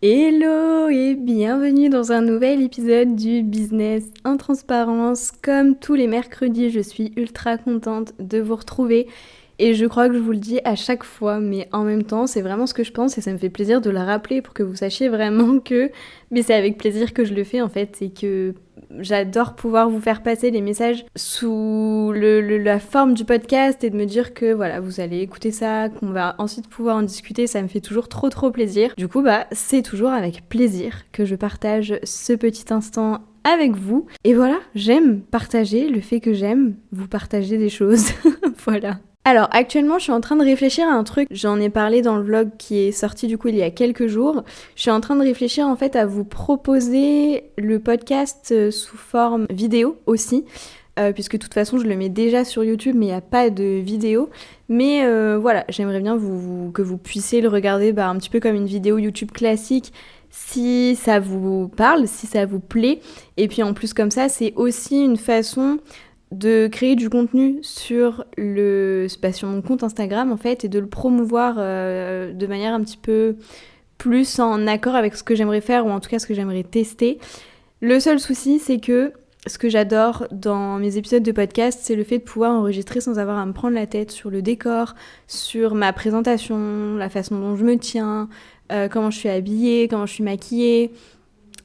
Hello et bienvenue dans un nouvel épisode du Business en Transparence. Comme tous les mercredis, je suis ultra contente de vous retrouver et je crois que je vous le dis à chaque fois, mais en même temps, c'est vraiment ce que je pense et ça me fait plaisir de le rappeler pour que vous sachiez vraiment que c'est avec plaisir que je le fais en fait et que j'adore pouvoir vous faire passer les messages sous la forme du podcast et de me dire que voilà, vous allez écouter ça, qu'on va ensuite pouvoir en discuter, ça me fait toujours trop plaisir. Du coup, c'est toujours avec plaisir que je partage ce petit instant avec vous. Et voilà, j'aime partager le fait que j'aime vous partager des choses. Voilà. Alors actuellement je suis en train de réfléchir à un truc, j'en ai parlé dans le vlog qui est sorti du coup il y a quelques jours. Je suis en train de réfléchir en fait à vous proposer le podcast sous forme vidéo aussi. Puisque de toute façon je le mets déjà sur YouTube mais il n'y a pas de vidéo. Mais voilà, j'aimerais bien que vous puissiez le regarder un petit peu comme une vidéo YouTube classique si ça vous parle, si ça vous plaît. Et puis en plus comme ça c'est aussi une façon de créer du contenu sur mon compte Instagram en fait et de le promouvoir de manière un petit peu plus en accord avec ce que j'aimerais faire ou en tout cas ce que j'aimerais tester. Le seul souci c'est que ce que j'adore dans mes épisodes de podcast, c'est le fait de pouvoir enregistrer sans avoir à me prendre la tête sur le décor, sur ma présentation, la façon dont je me tiens, comment je suis habillée, comment je suis maquillée.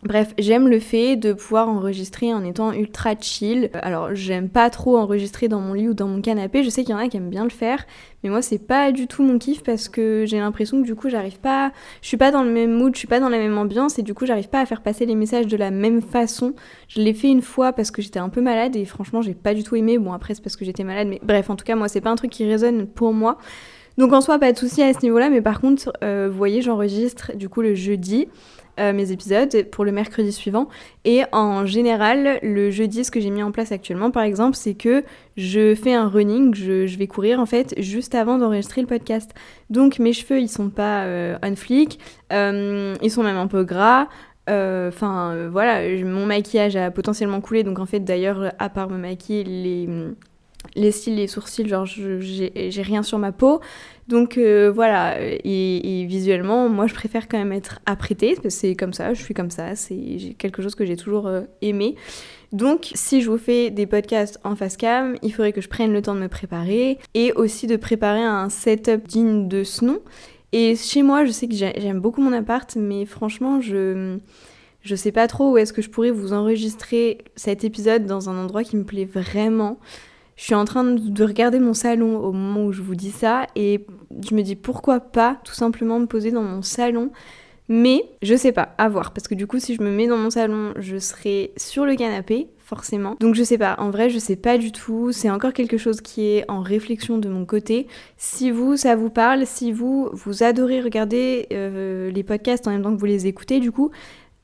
Bref, j'aime le fait de pouvoir enregistrer en étant ultra chill. Alors, j'aime pas trop enregistrer dans mon lit ou dans mon canapé. Je sais qu'il y en a qui aiment bien le faire, mais moi, c'est pas du tout mon kiff parce que j'ai l'impression que du coup, je suis pas dans le même mood, je suis pas dans la même ambiance et du coup, j'arrive pas à faire passer les messages de la même façon. Je l'ai fait une fois parce que j'étais un peu malade et franchement, j'ai pas du tout aimé. Bon, après, c'est parce que j'étais malade, mais bref, en tout cas, moi, c'est pas un truc qui résonne pour moi. Donc, en soi, pas de souci à ce niveau-là, mais par contre, vous voyez, j'enregistre du coup le jeudi. Mes épisodes pour le mercredi suivant et en général le jeudi ce que j'ai mis en place actuellement par exemple c'est que je fais un running, je vais courir en fait juste avant d'enregistrer le podcast, donc mes cheveux ils sont pas on flic, ils sont même un peu gras. Voilà, mon maquillage a potentiellement coulé donc en fait d'ailleurs à part me maquiller les cils, les sourcils, genre j'ai rien sur ma peau. Donc voilà, et visuellement, moi je préfère quand même être apprêtée, parce que c'est comme ça, je suis comme ça, c'est quelque chose que j'ai toujours aimé. Donc si je vous fais des podcasts en face cam, il faudrait que je prenne le temps de me préparer, et aussi de préparer un setup digne de ce nom. Et chez moi, je sais que j'aime beaucoup mon appart, mais franchement, je sais pas trop où est-ce que je pourrais vous enregistrer cet épisode dans un endroit qui me plaît vraiment. Je suis en train de regarder mon salon au moment où je vous dis ça et je me dis pourquoi pas tout simplement me poser dans mon salon. Mais je sais pas, à voir. Parce que du coup, si je me mets dans mon salon, je serai sur le canapé, forcément. Donc je sais pas, en vrai, je sais pas du tout. C'est encore quelque chose qui est en réflexion de mon côté. Si vous, ça vous parle, si vous adorez regarder les podcasts en même temps que vous les écoutez, du coup,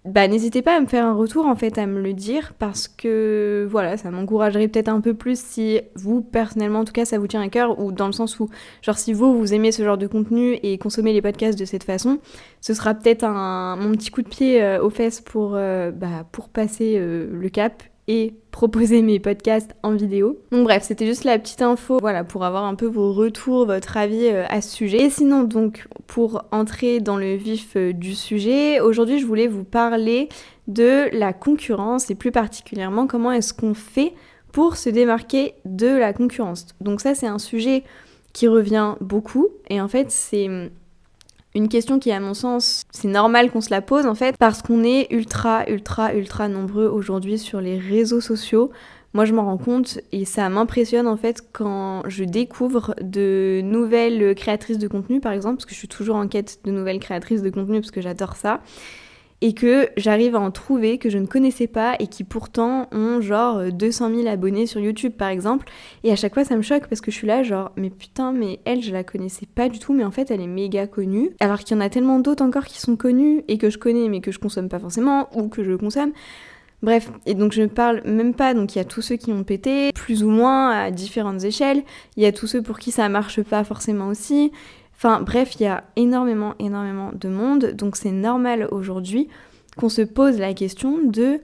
n'hésitez pas à me faire un retour en fait, à me le dire parce que voilà, ça m'encouragerait peut-être un peu plus si vous personnellement en tout cas ça vous tient à cœur ou dans le sens où genre si vous aimez ce genre de contenu et consommez les podcasts de cette façon, ce sera peut-être mon petit coup de pied aux fesses pour passer le cap et proposer mes podcasts en vidéo. Donc bref, c'était juste la petite info, voilà, pour avoir un peu vos retours, votre avis à ce sujet. Et sinon donc, pour entrer dans le vif du sujet, aujourd'hui je voulais vous parler de la concurrence et plus particulièrement comment est-ce qu'on fait pour se démarquer de la concurrence. Donc ça c'est un sujet qui revient beaucoup et en fait c'est une question qui, à mon sens, c'est normal qu'on se la pose en fait, parce qu'on est ultra nombreux aujourd'hui sur les réseaux sociaux. Moi, je m'en rends compte et ça m'impressionne en fait quand je découvre de nouvelles créatrices de contenu, par exemple, parce que je suis toujours en quête de nouvelles créatrices de contenu parce que j'adore ça. Et que j'arrive à en trouver que je ne connaissais pas et qui pourtant ont genre 200 000 abonnés sur YouTube par exemple. Et à chaque fois ça me choque parce que je suis là genre mais putain mais elle je la connaissais pas du tout mais en fait elle est méga connue. Alors qu'il y en a tellement d'autres encore qui sont connues et que je connais mais que je consomme pas forcément ou que je consomme. Bref, et donc je ne parle même pas, donc il y a tous ceux qui ont pété, plus ou moins à différentes échelles, il y a tous ceux pour qui ça marche pas forcément aussi. Enfin bref, il y a énormément de monde, donc c'est normal aujourd'hui qu'on se pose la question de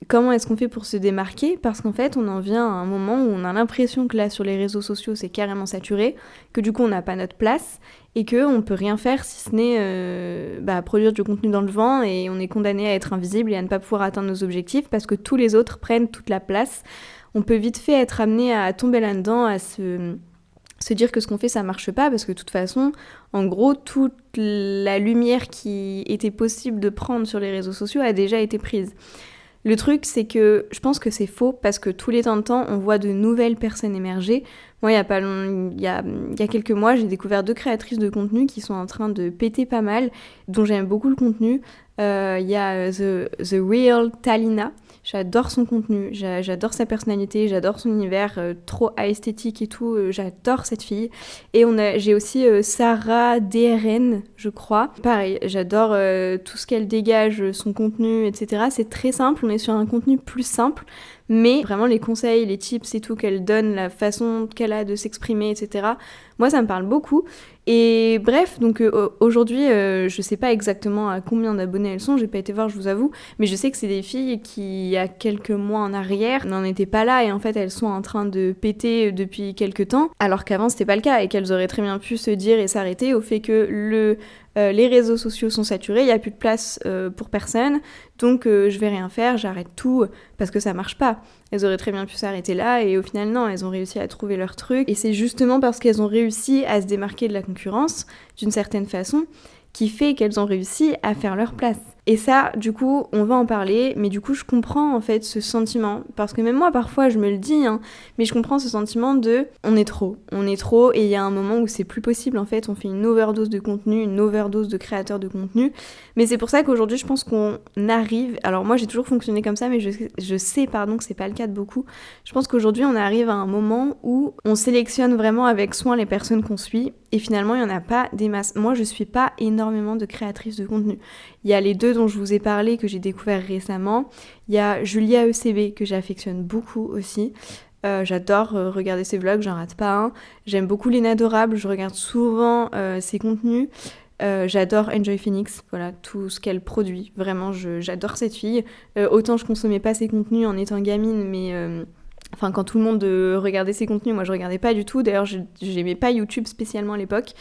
comment est-ce qu'on fait pour se démarquer ? Parce qu'en fait, on en vient à un moment où on a l'impression que là, sur les réseaux sociaux, c'est carrément saturé, que du coup, on n'a pas notre place et qu'on ne peut rien faire si ce n'est produire du contenu dans le vent, et on est condamné à être invisible et à ne pas pouvoir atteindre nos objectifs parce que tous les autres prennent toute la place. On peut vite fait être amené à tomber là-dedans, à se dire que ce qu'on fait, ça marche pas, parce que de toute façon, en gros, toute la lumière qui était possible de prendre sur les réseaux sociaux a déjà été prise. Le truc, c'est que je pense que c'est faux, parce que tous les temps, on voit de nouvelles personnes émerger. Moi, il y a quelques mois, j'ai découvert 2 créatrices de contenu qui sont en train de péter pas mal, dont j'aime beaucoup le contenu. Il y a The Real Talina. J'adore son contenu, j'adore sa personnalité, j'adore son univers trop esthétique et tout, j'adore cette fille. Et j'ai aussi Sarah DRN, je crois. Pareil, j'adore tout ce qu'elle dégage, son contenu, etc. C'est très simple, on est sur un contenu plus simple, mais vraiment les conseils, les tips et tout qu'elle donne, la façon qu'elle a de s'exprimer, etc. Moi, ça me parle beaucoup. Et bref, donc aujourd'hui, je sais pas exactement à combien d'abonnés elles sont, j'ai pas été voir, je vous avoue, mais je sais que c'est des filles qui, il y a quelques mois en arrière, n'en étaient pas là, et en fait, elles sont en train de péter depuis quelques temps, alors qu'avant, c'était pas le cas, et qu'elles auraient très bien pu se dire et s'arrêter au fait que les réseaux sociaux sont saturés, il n'y a plus de place pour personne, donc je vais rien faire, j'arrête tout, parce que ça marche pas. Elles auraient très bien pu s'arrêter là, et au final, non, elles ont réussi à trouver leur truc, et c'est justement parce qu'elles ont réussi à se démarquer de la concurrence, d'une certaine façon, qui fait qu'elles ont réussi à faire leur place. Et ça, du coup, on va en parler, mais du coup, je comprends en fait ce sentiment, parce que même moi, parfois, je me le dis, mais je comprends ce sentiment de on est trop, et il y a un moment où c'est plus possible, en fait, on fait une overdose de contenu, une overdose de créateurs de contenu, mais c'est pour ça qu'aujourd'hui, je pense qu'on arrive, alors moi, j'ai toujours fonctionné comme ça, mais je sais que c'est pas le cas de beaucoup, je pense qu'aujourd'hui, on arrive à un moment où on sélectionne vraiment avec soin les personnes qu'on suit, et finalement, il y en a pas des masses. Moi, je suis pas énormément de créatrices de contenu. Il y a les 2 dont je vous ai parlé, que j'ai découvert récemment. Il y a Julia ECB, que j'affectionne beaucoup aussi. J'adore regarder ses vlogs, j'en rate pas un. J'aime beaucoup Léna Adorable, je regarde souvent ses contenus. J'adore Enjoy Phoenix, voilà, tout ce qu'elle produit. Vraiment, j'adore cette fille. Autant je consommais pas ses contenus en étant gamine, mais... quand tout le monde regardait ses contenus, moi je regardais pas du tout. D'ailleurs, j'aimais pas YouTube spécialement à l'époque.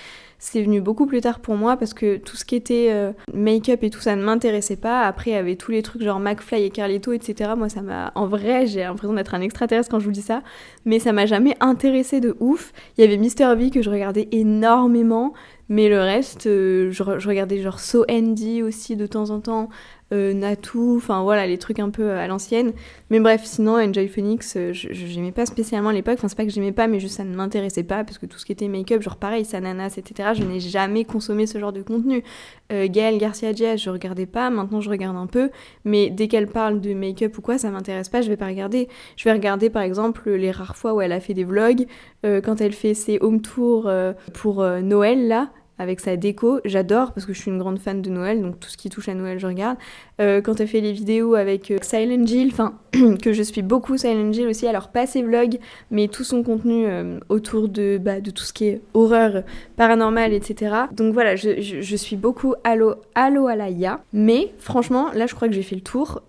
C'est venu beaucoup plus tard pour moi parce que tout ce qui était make-up et tout ça ne m'intéressait pas. Après, il y avait tous les trucs genre McFly et Carlito, etc. Moi, ça m'a... En vrai, j'ai l'impression d'être un extraterrestre quand je vous dis ça. Mais ça m'a jamais intéressée de ouf. Il y avait Mr V que je regardais énormément. Mais le reste, je regardais genre So Andy aussi de temps en temps. Natou, enfin voilà, les trucs un peu à l'ancienne. Mais bref, sinon, Enjoy Phoenix, j'aimais pas spécialement à l'époque. Enfin, c'est pas que j'aimais pas, mais juste ça ne m'intéressait pas parce que tout ce qui était make-up, genre pareil, Sananas, etc., je n'ai jamais consommé ce genre de contenu. Gaëlle Garcia Diaz, je regardais pas, maintenant je regarde un peu, mais dès qu'elle parle de make-up ou quoi, ça m'intéresse pas, je vais pas regarder. Je vais regarder par exemple les rares fois où elle a fait des vlogs, quand elle fait ses home tours pour Noël là, avec sa déco, j'adore parce que je suis une grande fan de Noël, donc tout ce qui touche à Noël je regarde. Quand elle fait les vidéos avec Silent Jill, que je suis beaucoup Silent Jill aussi, alors pas ses vlogs, mais tout son contenu autour de tout ce qui est horreur, paranormal, etc. Donc voilà, je suis beaucoup Allo Alaya, mais franchement, là je crois que j'ai fait le tour.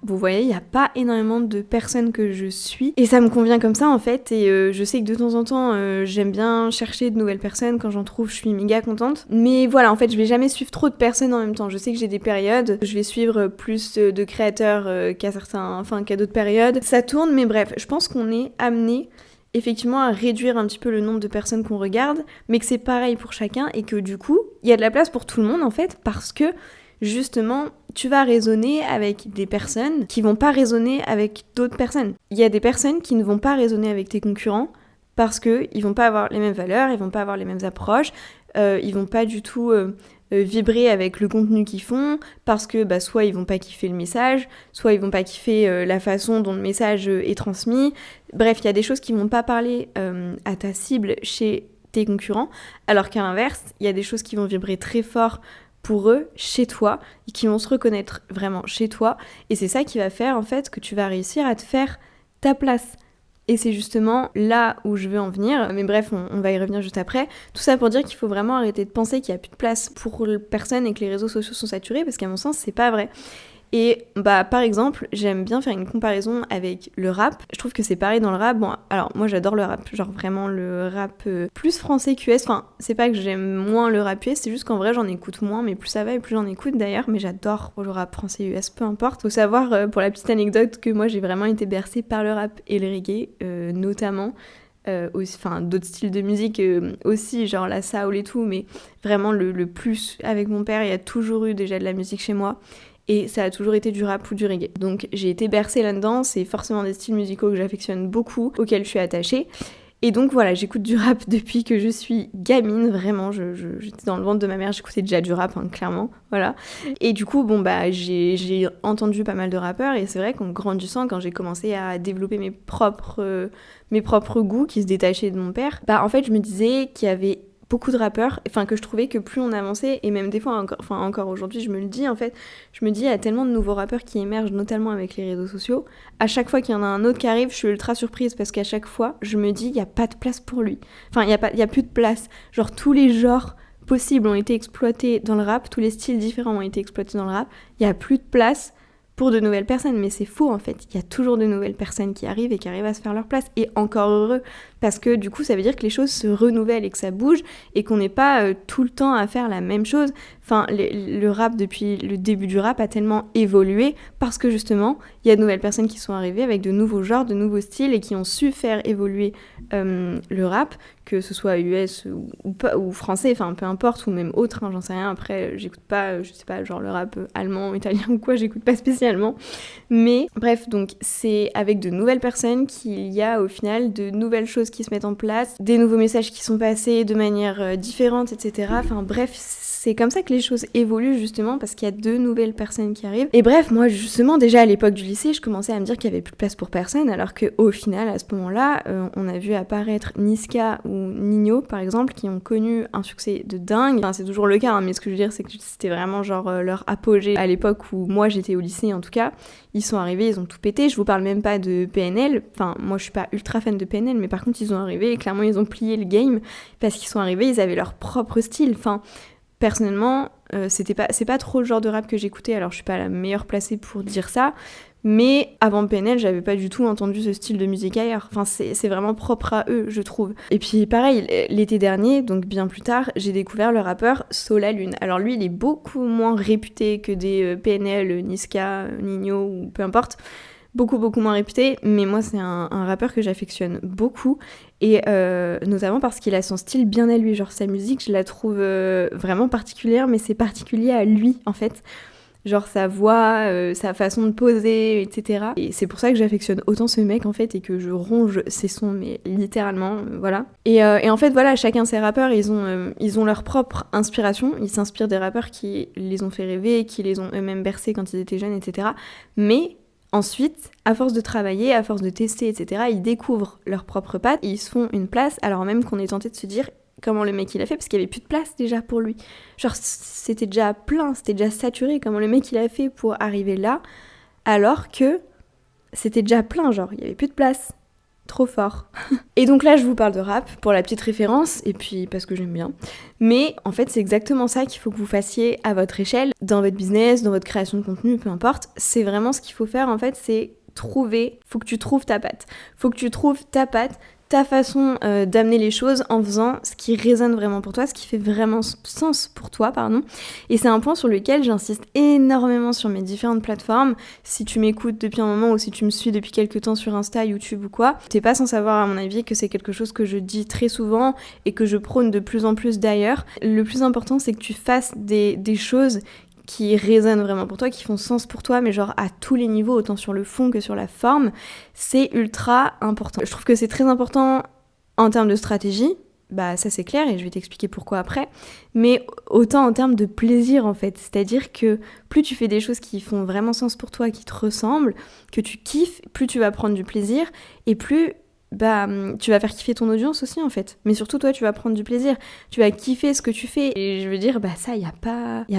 Vous voyez, il n'y a pas énormément de personnes que je suis, et ça me convient comme ça en fait, et je sais que de temps en temps, j'aime bien chercher de nouvelles personnes, quand j'en trouve, je suis méga contente. Mais voilà, en fait, je vais jamais suivre trop de personnes en même temps. Je sais que j'ai des périodes, je vais suivre plus de créateurs qu'à d'autres périodes. Ça tourne, mais bref, je pense qu'on est amené effectivement à réduire un petit peu le nombre de personnes qu'on regarde, mais que c'est pareil pour chacun et que du coup, il y a de la place pour tout le monde en fait, parce que justement, tu vas raisonner avec des personnes qui vont pas raisonner avec d'autres personnes. Il y a des personnes qui ne vont pas raisonner avec tes concurrents parce qu'ils vont pas avoir les mêmes valeurs, ils vont pas avoir les mêmes approches, ils vont pas du tout vibrer avec le contenu qu'ils font, parce que soit ils vont pas kiffer le message, soit ils vont pas kiffer la façon dont le message est transmis. Bref, il y a des choses qui vont pas parler à ta cible chez tes concurrents, alors qu'à l'inverse, il y a des choses qui vont vibrer très fort pour eux, chez toi, et qui vont se reconnaître vraiment chez toi, et c'est ça qui va faire en fait que tu vas réussir à te faire ta place. Et c'est justement là où je veux en venir, mais bref, on va y revenir juste après. Tout ça pour dire qu'il faut vraiment arrêter de penser qu'il n'y a plus de place pour personne et que les réseaux sociaux sont saturés, parce qu'à mon sens, c'est pas vrai. Et par exemple, j'aime bien faire une comparaison avec le rap. Je trouve que c'est pareil dans le rap. Bon, alors moi j'adore le rap, genre vraiment le rap plus français qu'US. Enfin, c'est pas que j'aime moins le rap US, c'est juste qu'en vrai j'en écoute moins, mais plus ça va et plus j'en écoute d'ailleurs. Mais j'adore le rap français US, peu importe. Faut savoir, pour la petite anecdote, que moi j'ai vraiment été bercée par le rap et le reggae, notamment. Enfin d'autres styles de musique aussi, genre la soul et tout, mais vraiment le plus avec mon père, il y a toujours eu déjà de la musique chez moi et ça a toujours été du rap ou du reggae. Donc j'ai été bercée là-dedans, c'est forcément des styles musicaux que j'affectionne beaucoup, auxquels je suis attachée. Et donc voilà, j'écoute du rap depuis que je suis gamine, vraiment, j'étais dans le ventre de ma mère, j'écoutais déjà du rap, hein, clairement, voilà. Et du coup, j'ai entendu pas mal de rappeurs, et c'est vrai qu'en grandissant, quand j'ai commencé à développer mes propres goûts qui se détachaient de mon père, en fait, je me disais qu'il y avait beaucoup de rappeurs, enfin que je trouvais que plus on avançait, et même des fois, encore aujourd'hui, je me le dis, en fait, je me dis, il y a tellement de nouveaux rappeurs qui émergent, notamment avec les réseaux sociaux. À chaque fois qu'il y en a un autre qui arrive, je suis ultra surprise, parce qu'à chaque fois, je me dis, il n'y a pas de place pour lui. Enfin, il y a plus de place. Genre, tous les genres possibles ont été exploités dans le rap, tous les styles différents ont été exploités dans le rap, il n'y a plus de place pour de nouvelles personnes, mais c'est faux en fait, il y a toujours de nouvelles personnes qui arrivent et qui arrivent à se faire leur place, et encore heureux, parce que du coup ça veut dire que les choses se renouvellent et que ça bouge, et qu'on n'est pas tout le temps à faire la même chose. Enfin, le rap, depuis le début du rap, a tellement évolué, parce que justement, il y a de nouvelles personnes qui sont arrivées avec de nouveaux genres, de nouveaux styles, et qui ont su faire évoluer le rap, que ce soit US ou français, enfin peu importe, ou même autre, hein, j'en sais rien, après j'écoute pas, je sais pas, genre le rap allemand, italien ou quoi, j'écoute pas spécialement, mais bref, donc c'est avec de nouvelles personnes qu'il y a au final de nouvelles choses qui se mettent en place, des nouveaux messages qui sont passés de manière différente, etc. Enfin bref, c'est comme ça que les choses évoluent justement, parce qu'il y a de nouvelles personnes qui arrivent. Et bref, moi justement, déjà à l'époque du lycée, je commençais à me dire qu'il y avait plus de place pour personne, alors qu'au final, à ce moment-là, on a vu apparaître Niska ou Ninho, par exemple, qui ont connu un succès de dingue. Enfin, c'est toujours le cas, hein, mais ce que je veux dire, c'est que c'était vraiment genre leur apogée à l'époque où moi j'étais au lycée en tout cas. Ils sont arrivés, ils ont tout pété. Je vous parle même pas de PNL. Enfin, moi je suis pas ultra fan de PNL, mais par contre ils ont arrivé et clairement ils ont plié le game, parce qu'ils sont arrivés, ils avaient leur propre style. Enfin, personnellement, c'est pas trop le genre de rap que j'écoutais, alors je suis pas la meilleure placée pour dire ça, mais avant PNL, j'avais pas du tout entendu ce style de musique ailleurs. Enfin, c'est vraiment propre à eux, je trouve. Et puis pareil, l'été dernier, donc bien plus tard, j'ai découvert le rappeur Solalune. Alors lui, il est beaucoup moins réputé que des PNL, Niska, Ninho ou peu importe. Beaucoup moins réputé, mais moi c'est un rappeur que j'affectionne beaucoup, et notamment parce qu'il a son style bien à lui, genre sa musique je la trouve vraiment particulière, mais c'est particulier à lui en fait, genre sa voix, sa façon de poser, etc. Et c'est pour ça que j'affectionne autant ce mec en fait, et que je ronge ses sons, mais littéralement, voilà. Et en fait voilà, chacun de ces rappeurs, ils ont leur propre inspiration, ils s'inspirent des rappeurs qui les ont fait rêver, qui les ont eux-mêmes bercés quand ils étaient jeunes, etc. Mais ensuite, à force de travailler, à force de tester, etc., ils découvrent leur propre patte et ils se font une place, alors même qu'on est tenté de se dire comment le mec il a fait, parce qu'il y avait plus de place déjà pour lui. Genre c'était déjà plein, c'était déjà saturé, comment le mec il a fait pour arriver là, alors que c'était déjà plein, genre il y avait plus de place. Trop fort. Et donc là, je vous parle de rap pour la petite référence, et puis parce que j'aime bien. Mais en fait, c'est exactement ça qu'il faut que vous fassiez à votre échelle, dans votre business, dans votre création de contenu, peu importe. C'est vraiment ce qu'il faut faire, en fait, c'est faut que tu trouves ta patte. Faut que tu trouves ta patte, ta façon d'amener les choses en faisant ce qui résonne vraiment pour toi, ce qui fait vraiment sens pour toi, pardon. Et c'est un point sur lequel j'insiste énormément sur mes différentes plateformes. Si tu m'écoutes depuis un moment ou si tu me suis depuis quelques temps sur Insta, YouTube ou quoi, t'es pas sans savoir à mon avis que c'est quelque chose que je dis très souvent et que je prône de plus en plus d'ailleurs. Le plus important, c'est que tu fasses des choses qui résonnent vraiment pour toi, qui font sens pour toi, mais genre à tous les niveaux, autant sur le fond que sur la forme, c'est ultra important. Je trouve que c'est très important en termes de stratégie, ça c'est clair et je vais t'expliquer pourquoi après, mais autant en termes de plaisir en fait, c'est-à-dire que plus tu fais des choses qui font vraiment sens pour toi, qui te ressemblent, que tu kiffes, plus tu vas prendre du plaisir et plus tu vas faire kiffer ton audience aussi en fait. Mais surtout toi, tu vas prendre du plaisir. Tu vas kiffer ce que tu fais. Et je veux dire, ça, y a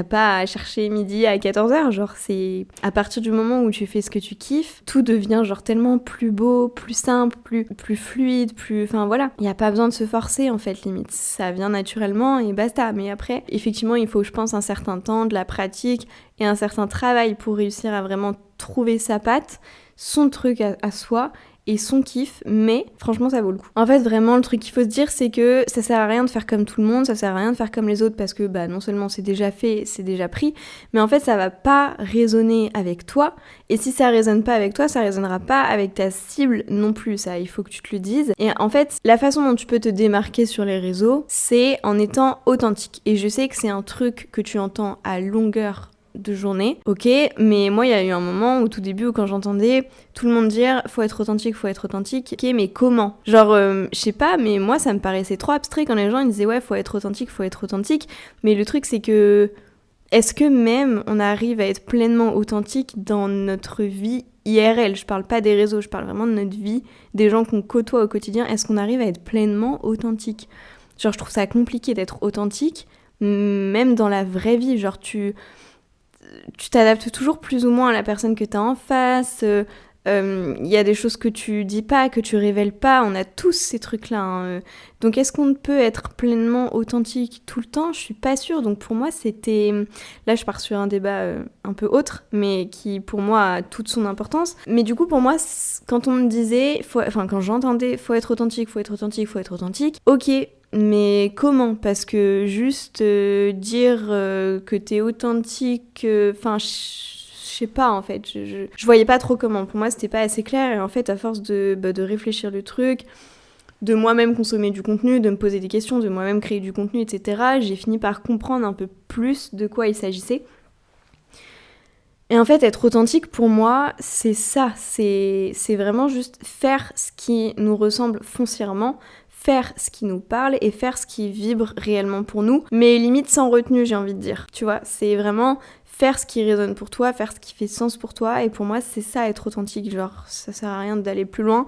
pas à chercher midi à 14h. Genre, c'est à partir du moment où tu fais ce que tu kiffes, tout devient genre tellement plus beau, plus simple, plus fluide, enfin voilà. Y a pas besoin de se forcer en fait, limite. Ça vient naturellement et basta. Mais après, effectivement, il faut, je pense, un certain temps, de la pratique et un certain travail pour réussir à vraiment trouver sa patte, son truc à soi et son kiff, mais franchement ça vaut le coup. En fait vraiment le truc qu'il faut se dire c'est que ça sert à rien de faire comme tout le monde, ça sert à rien de faire comme les autres parce que non seulement c'est déjà fait, c'est déjà pris, mais en fait ça va pas résonner avec toi, et si ça résonne pas avec toi, ça résonnera pas avec ta cible non plus, ça il faut que tu te le dises. Et en fait la façon dont tu peux te démarquer sur les réseaux, c'est en étant authentique, et je sais que c'est un truc que tu entends à longueur de journée, ok, mais moi il y a eu un moment au tout début où quand j'entendais tout le monde dire faut être authentique, ok, mais comment? Genre, je sais pas, mais moi ça me paraissait trop abstrait quand les gens ils disaient ouais faut être authentique, mais le truc c'est que est-ce que même on arrive à être pleinement authentique dans notre vie IRL? Je parle pas des réseaux, je parle vraiment de notre vie, des gens qu'on côtoie au quotidien. Est-ce qu'on arrive à être pleinement authentique? Genre je trouve ça compliqué d'être authentique, même dans la vraie vie, genre tu t'adaptes toujours plus ou moins à la personne que t'as en face, y a des choses que tu dis pas, que tu révèles pas, on a tous ces trucs-là, hein. Donc est-ce qu'on peut être pleinement authentique tout le temps? Je suis pas sûre, donc pour moi c'était... Là je pars sur un débat un peu autre, mais qui pour moi a toute son importance. Mais du coup pour moi, quand on me disait, quand j'entendais faut être authentique, ok, mais comment? Parce que juste dire que t'es authentique, je sais pas en fait, je voyais pas trop comment. Pour moi c'était pas assez clair, et en fait à force de réfléchir le truc, de moi-même consommer du contenu, de me poser des questions, de moi-même créer du contenu, etc., j'ai fini par comprendre un peu plus de quoi il s'agissait. Et en fait, être authentique, pour moi, c'est ça. C'est vraiment juste faire ce qui nous ressemble foncièrement, faire ce qui nous parle et faire ce qui vibre réellement pour nous, mais limite sans retenue, j'ai envie de dire. Tu vois, c'est vraiment faire ce qui résonne pour toi, faire ce qui fait sens pour toi, et pour moi, c'est ça, être authentique. Genre, ça sert à rien d'aller plus loin.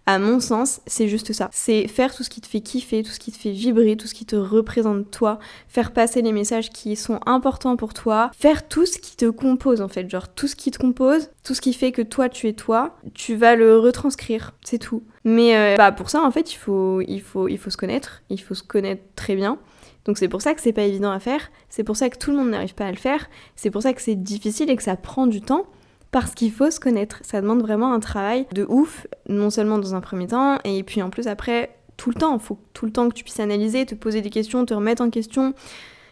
À mon sens, c'est juste ça. C'est faire tout ce qui te fait kiffer, tout ce qui te fait vibrer, tout ce qui te représente toi, faire passer les messages qui sont importants pour toi, faire tout ce qui te compose en fait, genre tout ce qui te compose, tout ce qui fait que toi tu es toi, tu vas le retranscrire, c'est tout. Mais pour ça en fait, il faut se connaître, il faut se connaître très bien. Donc c'est pour ça que c'est pas évident à faire, c'est pour ça que tout le monde n'arrive pas à le faire, c'est pour ça que c'est difficile et que ça prend du temps. Parce qu'il faut se connaître, ça demande vraiment un travail de ouf, non seulement dans un premier temps, et puis en plus après, tout le temps, il faut tout le temps que tu puisses analyser, te poser des questions, te remettre en question,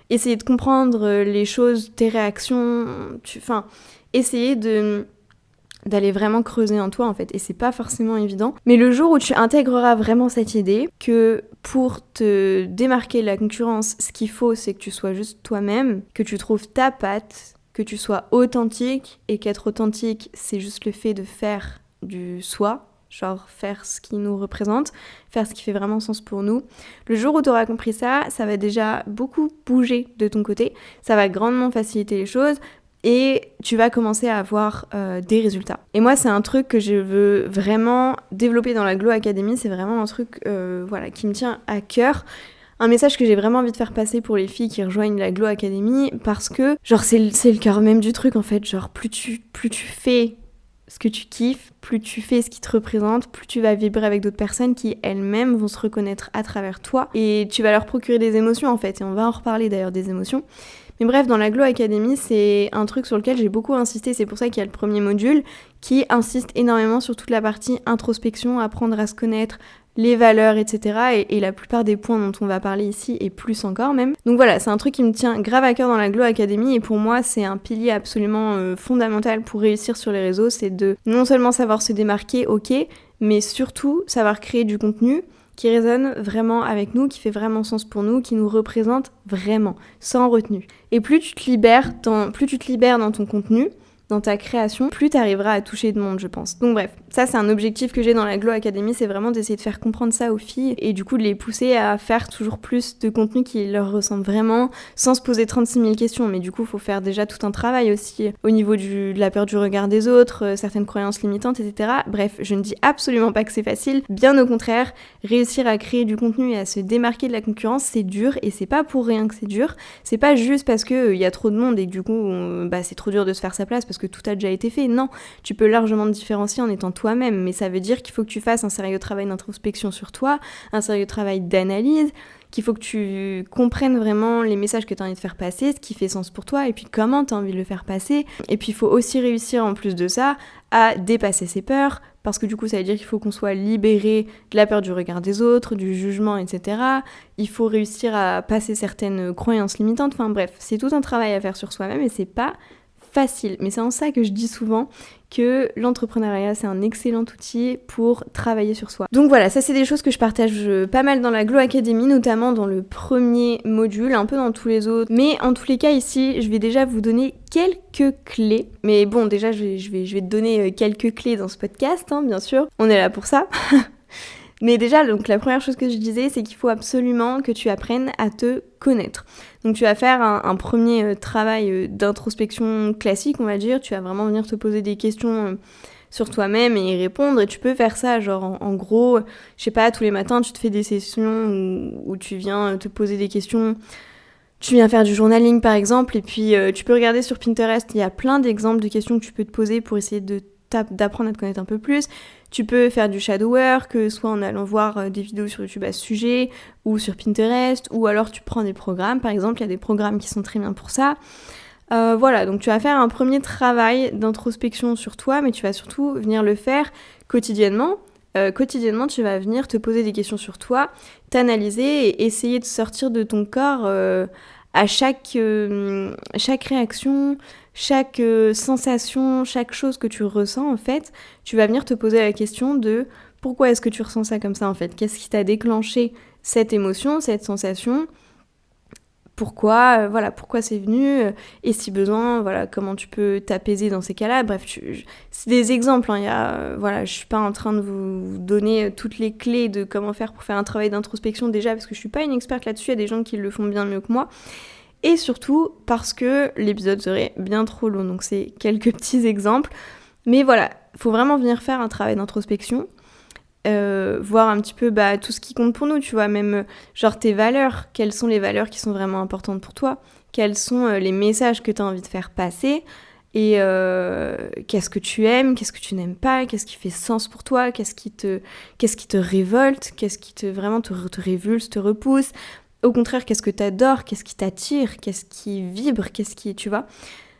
essayer de comprendre les choses, tes réactions, essayer d'aller vraiment creuser en toi en fait, et c'est pas forcément évident. Mais le jour où tu intégreras vraiment cette idée que pour te démarquer de la concurrence, ce qu'il faut c'est que tu sois juste toi-même, que tu trouves ta patte, que tu sois authentique, et qu'être authentique, c'est juste le fait de faire du soi, genre faire ce qui nous représente, faire ce qui fait vraiment sens pour nous. Le jour où tu auras compris ça, ça va déjà beaucoup bouger de ton côté, ça va grandement faciliter les choses, et tu vas commencer à avoir des résultats. Et moi, c'est un truc que je veux vraiment développer dans la Glow Academy, c'est vraiment un truc qui me tient à cœur. Un message que j'ai vraiment envie de faire passer pour les filles qui rejoignent la Glow Academy, parce que genre c'est le cœur même du truc en fait, genre plus tu fais ce que tu kiffes, plus tu fais ce qui te représente, plus tu vas vibrer avec d'autres personnes qui elles-mêmes vont se reconnaître à travers toi, et tu vas leur procurer des émotions en fait, et on va en reparler d'ailleurs des émotions. Mais bref, dans la Glow Academy, c'est un truc sur lequel j'ai beaucoup insisté, c'est pour ça qu'il y a le premier module qui insiste énormément sur toute la partie introspection, apprendre à se connaître, les valeurs, etc. Et la plupart des points dont on va parler ici, et plus encore même. Donc voilà, c'est un truc qui me tient grave à cœur dans la Glow Academy, et pour moi, c'est un pilier absolument fondamental pour réussir sur les réseaux, c'est de non seulement savoir se démarquer, ok, mais surtout savoir créer du contenu qui résonne vraiment avec nous, qui fait vraiment sens pour nous, qui nous représente vraiment, sans retenue. Et plus tu te libères dans ton contenu, dans ta création, plus tu arriveras à toucher de monde, je pense. Donc bref, ça c'est un objectif que j'ai dans la Glow Academy, c'est vraiment d'essayer de faire comprendre ça aux filles et du coup de les pousser à faire toujours plus de contenu qui leur ressemble vraiment, sans se poser 36 000 questions. Mais du coup, il faut faire déjà tout un travail aussi au niveau de la peur du regard des autres, certaines croyances limitantes, etc. Bref, je ne dis absolument pas que c'est facile, bien au contraire, réussir à créer du contenu et à se démarquer de la concurrence, c'est dur et c'est pas pour rien que c'est dur. C'est pas juste parce que y a trop de monde et que du coup, c'est trop dur de se faire sa place parce que tout a déjà été fait. Non, tu peux largement te différencier en étant toi-même, mais ça veut dire qu'il faut que tu fasses un sérieux travail d'introspection sur toi, un sérieux travail d'analyse, qu'il faut que tu comprennes vraiment les messages que tu as envie de faire passer, ce qui fait sens pour toi et puis comment tu as envie de le faire passer. Et puis il faut aussi réussir en plus de ça à dépasser ses peurs, parce que du coup ça veut dire qu'il faut qu'on soit libéré de la peur du regard des autres, du jugement, etc. Il faut réussir à passer certaines croyances limitantes, enfin bref, c'est tout un travail à faire sur soi-même et c'est pas facile. Mais c'est en ça que je dis souvent que l'entrepreneuriat c'est un excellent outil pour travailler sur soi. Donc voilà, ça c'est des choses que je partage pas mal dans la Glow Academy, notamment dans le premier module, un peu dans tous les autres. Mais en tous les cas ici, je vais déjà vous donner quelques clés. Mais bon, déjà je vais te donner quelques clés dans ce podcast, hein, bien sûr. On est là pour ça. Mais déjà, donc la première chose que je disais, c'est qu'il faut absolument que tu apprennes à te connaître. Donc tu vas faire un premier travail d'introspection classique, on va dire. Tu vas vraiment venir te poser des questions sur toi-même et y répondre. Et tu peux faire ça, genre en gros, je sais pas, tous les matins, tu te fais des sessions où tu viens te poser des questions. Tu viens faire du journaling par exemple, et puis tu peux regarder sur Pinterest, il y a plein d'exemples de questions que tu peux te poser pour essayer d'apprendre à te connaître un peu plus. Tu peux faire du shadow work, soit en allant voir des vidéos sur YouTube à ce sujet, ou sur Pinterest, ou alors tu prends des programmes, par exemple, il y a des programmes qui sont très bien pour ça. Voilà, donc tu vas faire un premier travail d'introspection sur toi, mais tu vas surtout venir le faire quotidiennement. Quotidiennement, tu vas venir te poser des questions sur toi, t'analyser et essayer de sortir de ton corps à chaque réaction, chaque sensation, chaque chose que tu ressens en fait. Tu vas venir te poser la question de pourquoi est-ce que tu ressens ça comme ça en fait ? Qu'est-ce qui t'a déclenché cette émotion, cette sensation ? Pourquoi, pourquoi c'est venu, et si besoin, comment tu peux t'apaiser dans ces cas-là. Bref, c'est des exemples, hein, je suis pas en train de vous donner toutes les clés de comment faire pour faire un travail d'introspection déjà, parce que je suis pas une experte là-dessus, il y a des gens qui le font bien mieux que moi, et surtout parce que l'épisode serait bien trop long, donc c'est quelques petits exemples, mais voilà, faut vraiment venir faire un travail d'introspection, voir un petit peu tout ce qui compte pour nous, tu vois, même genre tes valeurs, quelles sont les valeurs qui sont vraiment importantes pour toi, quels sont les messages que tu as envie de faire passer, et qu'est-ce que tu aimes, qu'est-ce que tu n'aimes pas, qu'est-ce qui fait sens pour toi, qu'est-ce qui te révolte, qu'est-ce qui vraiment te révulse, te repousse, au contraire, qu'est-ce que tu adores, qu'est-ce qui t'attire, qu'est-ce qui vibre, tu vois,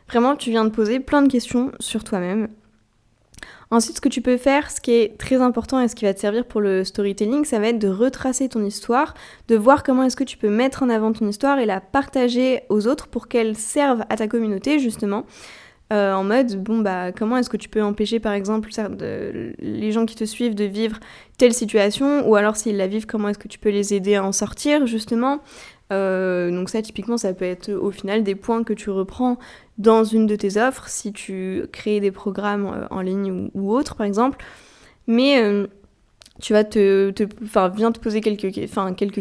vraiment tu viens de poser plein de questions sur toi-même. Ensuite, ce que tu peux faire, ce qui est très important et ce qui va te servir pour le storytelling, ça va être de retracer ton histoire, de voir comment est-ce que tu peux mettre en avant ton histoire et la partager aux autres pour qu'elle serve à ta communauté, justement. En mode, comment est-ce que tu peux empêcher, par exemple, les gens qui te suivent de vivre telle situation, ou alors s'ils la vivent, comment est-ce que tu peux les aider à en sortir, justement. Donc ça, typiquement, ça peut être au final des points que tu reprends dans une de tes offres, si tu crées des programmes en ligne ou autre, par exemple. Mais tu vas viens te poser quelques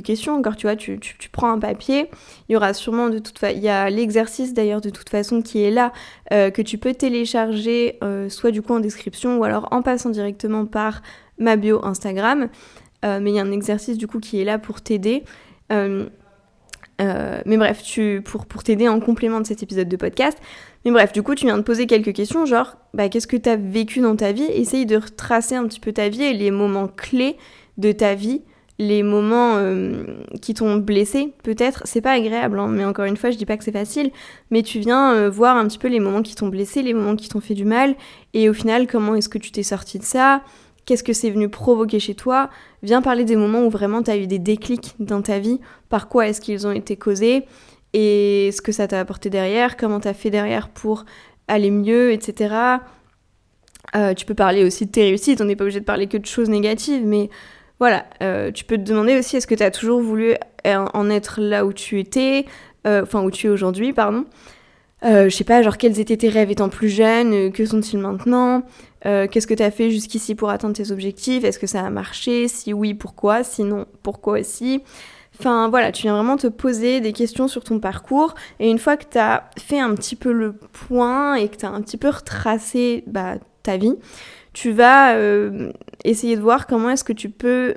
questions. Encore, tu vois, tu prends un papier. Il y aura sûrement il y a l'exercice d'ailleurs de toute façon qui est là, que tu peux télécharger, soit du coup en description ou alors en passant directement par ma bio Instagram. Mais il y a un exercice du coup qui est là pour t'aider. Mais bref, pour t'aider en complément de cet épisode de podcast. Mais bref, du coup, tu viens de poser quelques questions, genre, qu'est-ce que t'as vécu dans ta vie ? Essaye de retracer un petit peu ta vie et les moments clés de ta vie, les moments qui t'ont blessé, peut-être. C'est pas agréable, hein, mais encore une fois, je dis pas que c'est facile, mais tu viens voir un petit peu les moments qui t'ont blessé, les moments qui t'ont fait du mal, et au final, comment est-ce que tu t'es sorti de ça ? Qu'est-ce que c'est venu provoquer chez toi ? Viens parler des moments où vraiment tu as eu des déclics dans ta vie. Par quoi est-ce qu'ils ont été causés ? Et ce que ça t'a apporté derrière ? Comment tu as fait derrière pour aller mieux, etc. Tu peux parler aussi de tes réussites. On n'est pas obligé de parler que de choses négatives. Mais voilà, tu peux te demander aussi, est-ce que tu as toujours voulu en être là où tu étais ? Où tu es aujourd'hui, pardon. Je sais pas, genre quels étaient tes rêves étant plus jeune, que sont-ils maintenant, qu'est-ce que t'as fait jusqu'ici pour atteindre tes objectifs, est-ce que ça a marché, si oui, pourquoi, sinon, pourquoi aussi. Enfin voilà, tu viens vraiment te poser des questions sur ton parcours, et une fois que t'as fait un petit peu le point et que t'as un petit peu retracé ta vie, tu vas essayer de voir comment est-ce que tu peux,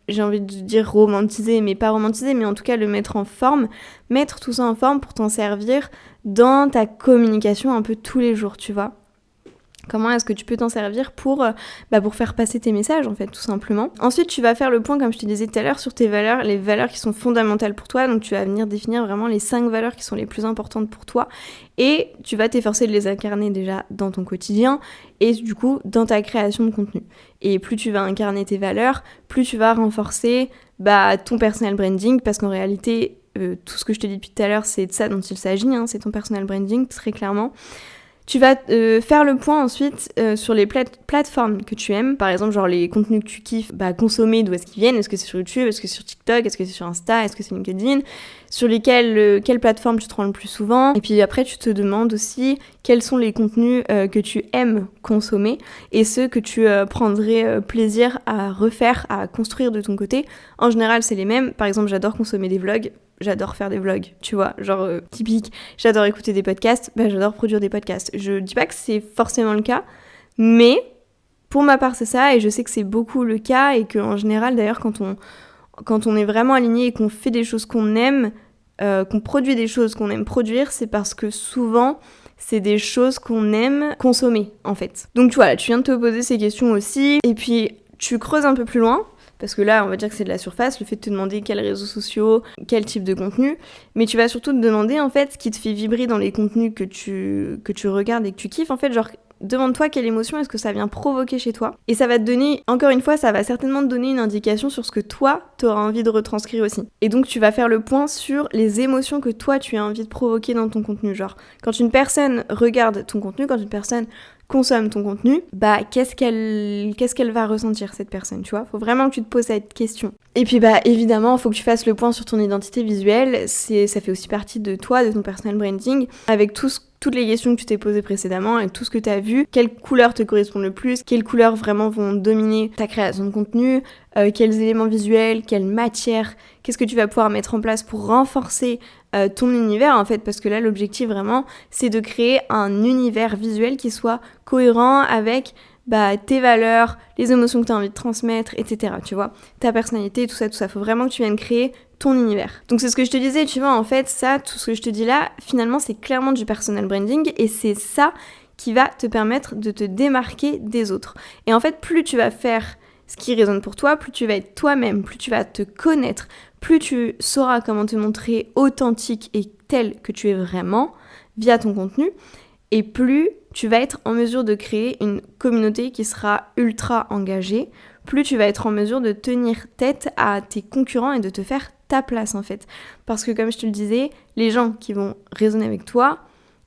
j'ai envie de dire romantiser, mais pas romantiser, mais en tout cas le mettre en forme, mettre tout ça en forme pour t'en servir dans ta communication un peu tous les jours, tu vois. Comment est-ce que tu peux t'en servir pour faire passer tes messages, en fait, tout simplement. Ensuite, tu vas faire le point, comme je te disais tout à l'heure, sur tes valeurs, les valeurs qui sont fondamentales pour toi. Donc, tu vas venir définir vraiment les 5 valeurs qui sont les plus importantes pour toi. Et tu vas t'efforcer de les incarner déjà dans ton quotidien et du coup, dans ta création de contenu. Et plus tu vas incarner tes valeurs, plus tu vas renforcer ton personal branding, parce qu'en réalité, tout ce que je te dis depuis tout à l'heure, c'est de ça dont il s'agit, c'est ton personal branding, très clairement. Tu vas faire le point ensuite sur les plateformes que tu aimes, par exemple genre les contenus que tu kiffes consommer, d'où est-ce qu'ils viennent, est-ce que c'est sur YouTube, est-ce que c'est sur TikTok, est-ce que c'est sur Insta, est-ce que c'est LinkedIn, sur quelles plateformes tu te rends le plus souvent, et puis après tu te demandes aussi quels sont les contenus que tu aimes consommer et ceux que tu prendrais plaisir à refaire, à construire de ton côté. En général c'est les mêmes, par exemple j'adore consommer des vlogs, j'adore faire des vlogs, tu vois, genre typique, j'adore écouter des podcasts, j'adore produire des podcasts. Je dis pas que c'est forcément le cas, mais pour ma part c'est ça, et je sais que c'est beaucoup le cas, et qu'en général d'ailleurs quand on est vraiment aligné et qu'on fait des choses qu'on aime, qu'on produit des choses qu'on aime produire, c'est parce que souvent c'est des choses qu'on aime consommer en fait. Donc voilà, tu viens de te poser ces questions aussi, et puis tu creuses un peu plus loin, parce que là, on va dire que c'est de la surface, le fait de te demander quels réseaux sociaux, quel type de contenu, mais tu vas surtout te demander, en fait, ce qui te fait vibrer dans les contenus que tu regardes et que tu kiffes, en fait, genre, demande-toi quelle émotion est-ce que ça vient provoquer chez toi. Et ça va te donner, encore une fois, ça va certainement te donner une indication sur ce que toi, t'auras envie de retranscrire aussi. Et donc, tu vas faire le point sur les émotions que toi, tu as envie de provoquer dans ton contenu. Genre, quand une personne regarde ton contenu, quand une personne consomme ton contenu, qu'est-ce qu'elle va ressentir, cette personne, tu vois. Faut vraiment que tu te poses cette question. Et puis évidemment, faut que tu fasses le point sur ton identité visuelle, ça fait aussi partie de toi, de ton personal branding, avec toutes les questions que tu t'es posées précédemment, avec tout ce que tu as vu, quelles couleurs te correspondent le plus, quelles couleurs vraiment vont dominer ta création de contenu, quels éléments visuels, quelle matière, qu'est-ce que tu vas pouvoir mettre en place pour renforcer ton univers en fait, parce que là l'objectif vraiment c'est de créer un univers visuel qui soit cohérent avec tes valeurs, les émotions que tu as envie de transmettre, etc. Tu vois, ta personnalité, tout ça, faut vraiment que tu viennes créer ton univers. Donc c'est ce que je te disais, tu vois, en fait ça, tout ce que je te dis là, finalement c'est clairement du personal branding, et c'est ça qui va te permettre de te démarquer des autres. Et en fait plus tu vas faire ce qui résonne pour toi, plus tu vas être toi-même, plus tu vas te connaître, plus tu sauras comment te montrer authentique et tel que tu es vraiment via ton contenu, et plus tu vas être en mesure de créer une communauté qui sera ultra engagée, plus tu vas être en mesure de tenir tête à tes concurrents et de te faire ta place en fait. Parce que comme je te le disais, les gens qui vont résonner avec toi,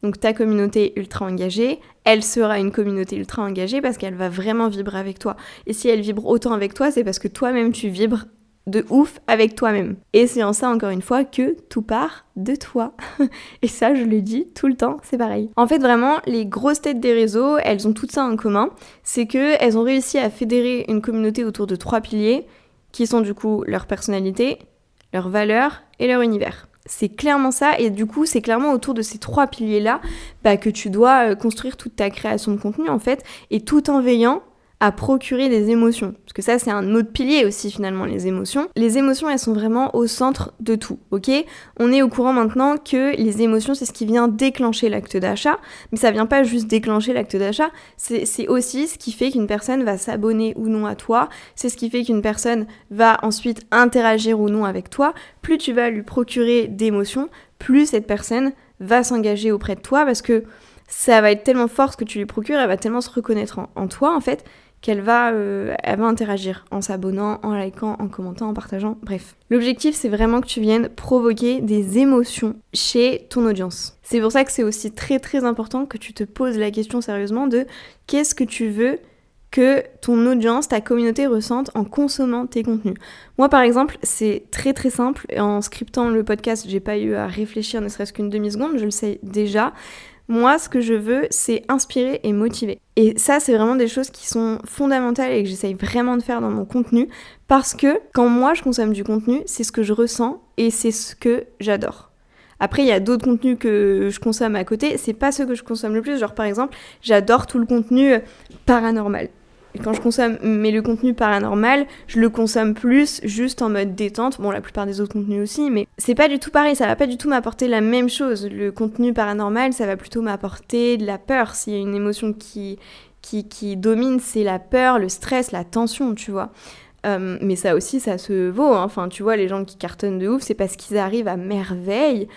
donc ta communauté ultra engagée, elle sera une communauté ultra engagée parce qu'elle va vraiment vibrer avec toi. Et si elle vibre autant avec toi, c'est parce que toi-même tu vibres de ouf avec toi-même. Et c'est en ça, encore une fois, que tout part de toi. Et ça, je le dis tout le temps, c'est pareil. En fait, vraiment, les grosses têtes des réseaux, elles ont tout ça en commun. C'est qu'elles ont réussi à fédérer une communauté autour de 3 piliers, qui sont du coup leur personnalité, leurs valeurs et leur univers. C'est clairement ça, et du coup, c'est clairement autour de ces 3 piliers-là que tu dois construire toute ta création de contenu, en fait, et tout en veillant à procurer des émotions. Parce que ça, c'est un autre pilier aussi, finalement, les émotions. Les émotions, elles sont vraiment au centre de tout, ok ? On est au courant maintenant que les émotions, c'est ce qui vient déclencher l'acte d'achat, mais ça vient pas juste déclencher l'acte d'achat, c'est aussi ce qui fait qu'une personne va s'abonner ou non à toi, c'est ce qui fait qu'une personne va ensuite interagir ou non avec toi. Plus tu vas lui procurer d'émotions, plus cette personne va s'engager auprès de toi, parce que ça va être tellement fort ce que tu lui procures, elle va tellement se reconnaître en toi, en fait, qu'elle va interagir en s'abonnant, en likant, en commentant, en partageant, bref. L'objectif, c'est vraiment que tu viennes provoquer des émotions chez ton audience. C'est pour ça que c'est aussi très très important que tu te poses la question sérieusement de qu'est-ce que tu veux que ton audience, ta communauté ressente en consommant tes contenus. Moi par exemple, c'est très très simple, en scriptant le podcast, j'ai pas eu à réfléchir ne serait-ce qu'une demi-seconde, je le sais déjà. Moi, ce que je veux, c'est inspirer et motiver. Et ça, c'est vraiment des choses qui sont fondamentales et que j'essaye vraiment de faire dans mon contenu, parce que quand moi je consomme du contenu, c'est ce que je ressens et c'est ce que j'adore. Après, il y a d'autres contenus que je consomme à côté, c'est pas ceux que je consomme le plus. Genre par exemple, j'adore tout le contenu paranormal. Et quand je consomme, mais le contenu paranormal, je le consomme plus juste en mode détente. Bon, la plupart des autres contenus aussi, mais c'est pas du tout pareil, ça va pas du tout m'apporter la même chose. Le contenu paranormal, ça va plutôt m'apporter de la peur. S'il y a une émotion qui domine, c'est la peur, le stress, la tension, tu vois. Mais ça aussi, ça se vaut, hein. Enfin, tu vois, les gens qui cartonnent de ouf, c'est parce qu'ils arrivent à merveille,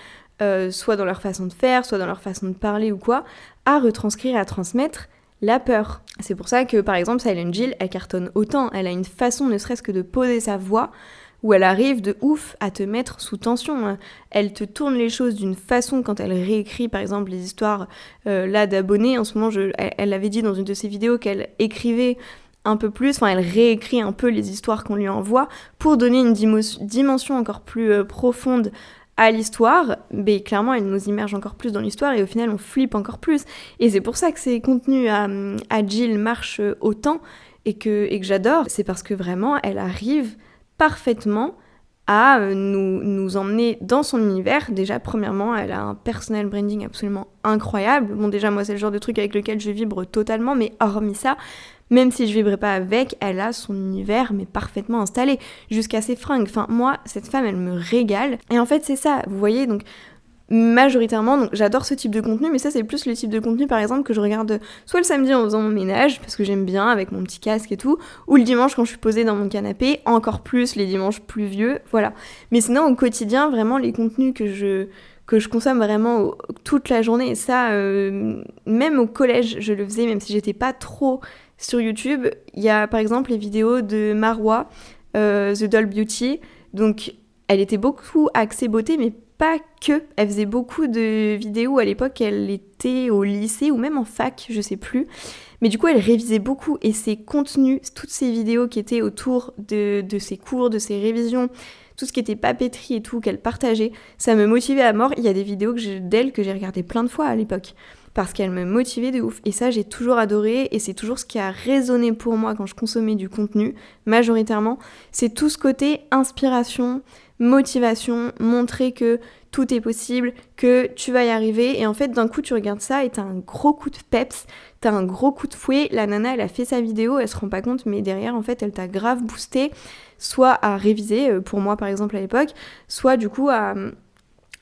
soit dans leur façon de faire, soit dans leur façon de parler ou quoi, à retranscrire, à transmettre la peur. C'est pour ça que, par exemple, Silent Jill, elle cartonne autant. Elle a une façon, ne serait-ce que de poser sa voix, où elle arrive de ouf à te mettre sous tension. Elle te tourne les choses d'une façon quand elle réécrit, par exemple, les histoires là d'abonnés. En ce moment, elle avait dit dans une de ses vidéos qu'elle écrivait un peu plus, enfin elle réécrit un peu les histoires qu'on lui envoie pour donner une dimension encore plus profonde à l'histoire, mais clairement elle nous immerge encore plus dans l'histoire et au final on flippe encore plus. Et c'est pour ça que ces contenus à Jill marchent autant et que j'adore, c'est parce que vraiment elle arrive parfaitement à nous emmener dans son univers. Déjà, premièrement, elle a un personal branding absolument incroyable. Bon, déjà, moi, c'est le genre de truc avec lequel je vibre totalement, mais hormis ça, même si je vibrais pas avec, elle a son univers, mais parfaitement installé, jusqu'à ses fringues. Enfin, moi, cette femme, elle me régale. Et en fait, c'est ça, vous voyez, donc majoritairement, donc j'adore ce type de contenu, mais ça c'est plus le type de contenu par exemple que je regarde soit le samedi en faisant mon ménage parce que j'aime bien avec mon petit casque et tout, ou le dimanche quand je suis posée dans mon canapé, encore plus les dimanches pluvieux, voilà. Mais sinon au quotidien, vraiment les contenus que je consomme vraiment toute la journée, et ça même au collège je le faisais, même si j'étais pas trop sur YouTube. Il y a par exemple les vidéos de Marwa, The Doll Beauty, donc elle était beaucoup axée beauté, mais pas que, elle faisait beaucoup de vidéos à l'époque, elle était au lycée ou même en fac, je sais plus. Mais du coup, elle révisait beaucoup et ses contenus, toutes ces vidéos qui étaient autour de ses cours, de ses révisions, tout ce qui était papeterie et tout qu'elle partageait, ça me motivait à mort. Il y a des vidéos d'elle que j'ai regardées plein de fois à l'époque parce qu'elle me motivait de ouf. Et ça, j'ai toujours adoré et c'est toujours ce qui a résonné pour moi quand je consommais du contenu, majoritairement. C'est tout ce côté inspiration, motivation, montrer que tout est possible, que tu vas y arriver. Et en fait, d'un coup, tu regardes ça et t'as un gros coup de peps, t'as un gros coup de fouet. La nana, elle a fait sa vidéo, elle se rend pas compte, mais derrière, en fait, elle t'a grave boosté, soit à réviser, pour moi, par exemple, à l'époque, soit du coup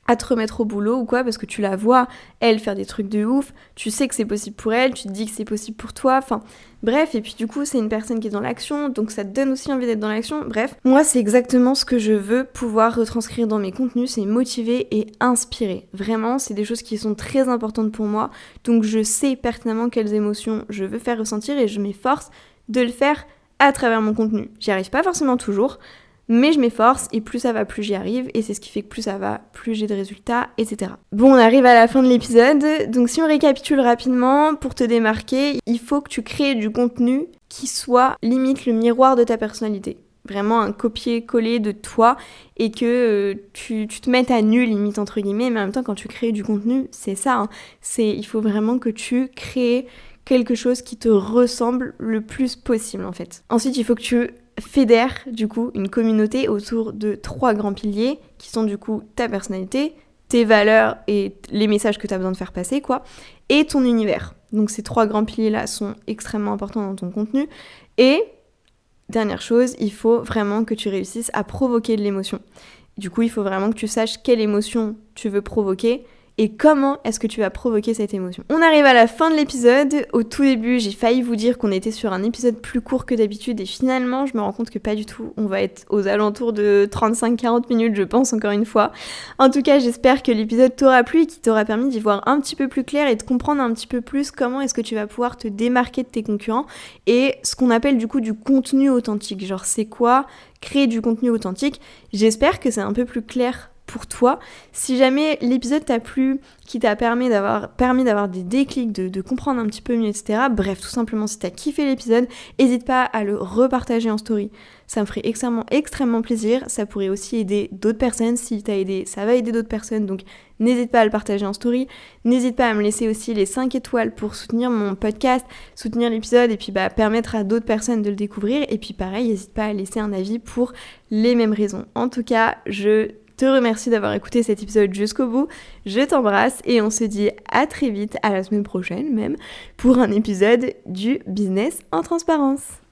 à te remettre au boulot ou quoi, parce que tu la vois, elle, faire des trucs de ouf, tu sais que c'est possible pour elle, tu te dis que c'est possible pour toi, enfin, bref, et puis du coup, c'est une personne qui est dans l'action, donc ça te donne aussi envie d'être dans l'action, bref. Moi, c'est exactement ce que je veux pouvoir retranscrire dans mes contenus, c'est motiver et inspirer. Vraiment, c'est des choses qui sont très importantes pour moi, donc je sais pertinemment quelles émotions je veux faire ressentir et je m'efforce de le faire à travers mon contenu. J'y arrive pas forcément toujours, mais je m'efforce et plus ça va, plus j'y arrive et c'est ce qui fait que plus ça va, plus j'ai de résultats, etc. Bon, on arrive à la fin de l'épisode, donc si on récapitule rapidement, pour te démarquer, il faut que tu crées du contenu qui soit limite le miroir de ta personnalité. Vraiment un copier-coller de toi et que tu te mettes à nu limite entre guillemets, mais en même temps quand tu crées du contenu, c'est ça, hein. Il faut vraiment que tu crées quelque chose qui te ressemble le plus possible en fait. Ensuite, il faut que tu fédères du coup une communauté autour de 3 grands piliers qui sont du coup ta personnalité, tes valeurs et les messages que tu as besoin de faire passer quoi, et ton univers. Donc ces 3 grands piliers là sont extrêmement importants dans ton contenu. Et dernière chose, il faut vraiment que tu réussisses à provoquer de l'émotion. Du coup, il faut vraiment que tu saches quelle émotion tu veux provoquer et comment est-ce que tu vas provoquer cette émotion. On arrive à la fin de l'épisode. Au tout début, j'ai failli vous dire qu'on était sur un épisode plus court que d'habitude et finalement, je me rends compte que pas du tout. On va être aux alentours de 35-40 minutes, je pense, encore une fois. En tout cas, j'espère que l'épisode t'aura plu et qu'il t'aura permis d'y voir un petit peu plus clair et de comprendre un petit peu plus comment est-ce que tu vas pouvoir te démarquer de tes concurrents et ce qu'on appelle du coup du contenu authentique. Genre, c'est quoi créer du contenu authentique? J'espère que c'est un peu plus clair pour toi. Si jamais l'épisode t'a plu, qui t'a permis d'avoir des déclics, de comprendre un petit peu mieux, etc. Bref, tout simplement, si t'as kiffé l'épisode, n'hésite pas à le repartager en story. Ça me ferait extrêmement plaisir. Ça pourrait aussi aider d'autres personnes. Si t'as aidé, ça va aider d'autres personnes. Donc, n'hésite pas à le partager en story. N'hésite pas à me laisser aussi les 5 étoiles pour soutenir mon podcast, soutenir l'épisode et puis permettre à d'autres personnes de le découvrir. Et puis pareil, n'hésite pas à laisser un avis pour les mêmes raisons. En tout cas, je te remercie d'avoir écouté cet épisode jusqu'au bout. Je t'embrasse et on se dit à très vite, à la semaine prochaine même, pour un épisode du Business en transparence.